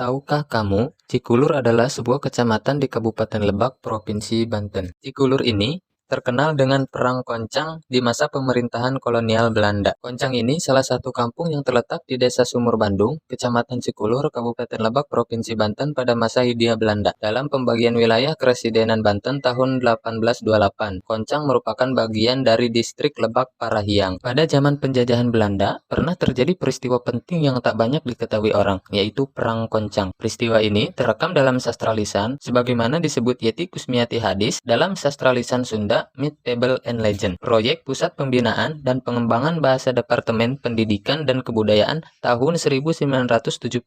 Tahukah kamu, Cikulur adalah sebuah kecamatan di Kabupaten Lebak, Provinsi Banten. Cikulur ini terkenal dengan Perang Koncang di masa pemerintahan kolonial Belanda. Koncang ini salah satu kampung yang terletak di Desa Sumur Bandung, Kecamatan Cikulur, Kabupaten Lebak, Provinsi Banten pada masa Hindia Belanda. Dalam pembagian wilayah Keresidenan Banten tahun 1828, Koncang merupakan bagian dari distrik Lebak Parahiang. Pada zaman penjajahan Belanda, pernah terjadi peristiwa penting yang tak banyak diketahui orang, yaitu Perang Koncang. Peristiwa ini terekam dalam sastra lisan, sebagaimana disebut Yeti Kusmiati Hadis dalam sastra lisan Sunda, Myth, Fable, and Legend. Proyek Pusat Pembinaan dan Pengembangan Bahasa Departemen Pendidikan dan Kebudayaan tahun 1979.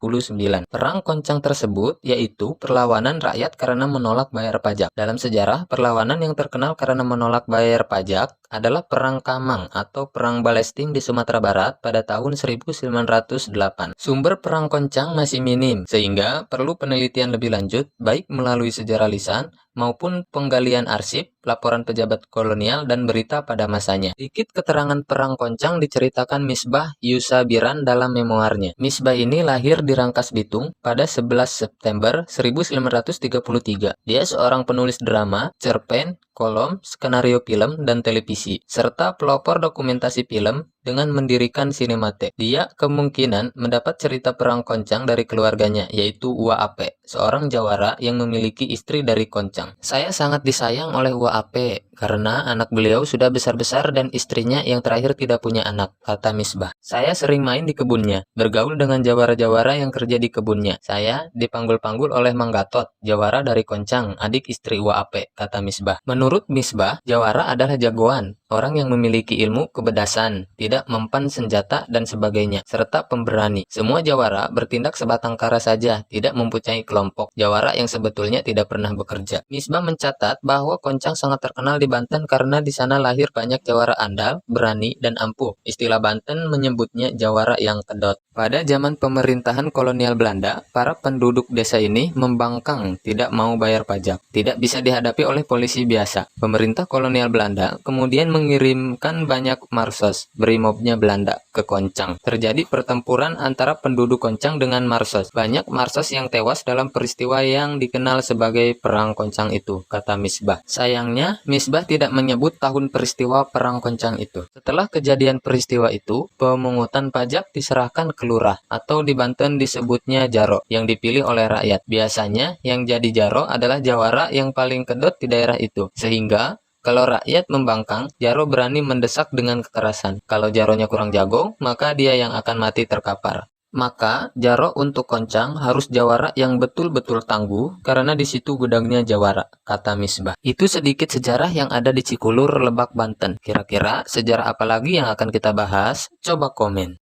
Perang Koncang tersebut yaitu perlawanan rakyat karena menolak bayar pajak. Dalam sejarah, perlawanan yang terkenal karena menolak bayar pajak adalah Perang Kamang atau Perang Balesting di Sumatera Barat pada tahun 1908. Sumber Perang Koncang masih minim, sehingga perlu penelitian lebih lanjut, baik melalui sejarah lisan maupun penggalian arsip, laporan pejabat kolonial, dan berita pada masanya. Sedikit keterangan Perang Koncang diceritakan Misbah Yusabiran dalam memoarnya. Misbah ini lahir di Rangkas Bitung pada 11 September 1933. Dia seorang penulis drama, cerpen, kolom, skenario film, dan televisi, serta pelopor dokumentasi film dengan mendirikan Sinemate. Dia kemungkinan mendapat cerita Perang Koncang dari keluarganya, yaitu Ua Ape, seorang jawara yang memiliki istri dari Koncang. Saya sangat disayang oleh Ua Ape, karena anak beliau sudah besar-besar dan istrinya yang terakhir tidak punya anak, kata Misbah. Saya sering main di kebunnya, bergaul dengan jawara-jawara yang kerja di kebunnya. Saya dipanggul-panggul oleh Mang Gatot, jawara dari Koncang, adik istri Ua Ape, kata Misbah. Menurut Misbah, jawara adalah jagoan, orang yang memiliki ilmu kebedasan, tidak mempan senjata dan sebagainya, serta pemberani. Semua jawara bertindak sebatang kara saja, tidak mempunyai kelompok. Jawara yang sebetulnya tidak pernah bekerja. Misbah mencatat bahwa Koncang sangat terkenal di Banten karena di sana lahir banyak jawara andal, berani, dan ampuh. Istilah Banten menyebutnya jawara yang kedot. Pada zaman pemerintahan kolonial Belanda, para penduduk desa ini membangkang, tidak mau bayar pajak. Tidak bisa dihadapi oleh polisi biasa. Pemerintah kolonial Belanda kemudian mengirimkan banyak marsos, brimobnya Belanda, ke Koncang. Terjadi pertempuran antara penduduk Koncang dengan marsos. Banyak marsos yang tewas dalam peristiwa yang dikenal sebagai Perang Koncang itu, kata Misbah. Sayangnya, Misbah tidak menyebut tahun peristiwa Perang Koncang itu. Setelah kejadian peristiwa itu, pemungutan pajak diserahkan ke lurah, atau di Banten disebutnya jaro, yang dipilih oleh rakyat. Biasanya, yang jadi jaro adalah jawara yang paling kedot di daerah itu, sehingga kalau rakyat membangkang, jaro berani mendesak dengan kekerasan. Kalau jaronya kurang jago, maka dia yang akan mati terkapar. Maka, jaro untuk Koncang harus jawara yang betul-betul tangguh, karena di situ gudangnya jawara, kata Misbah. Itu sedikit sejarah yang ada di Cikulur, Lebak, Banten. Kira-kira sejarah apa lagi yang akan kita bahas? Coba komen.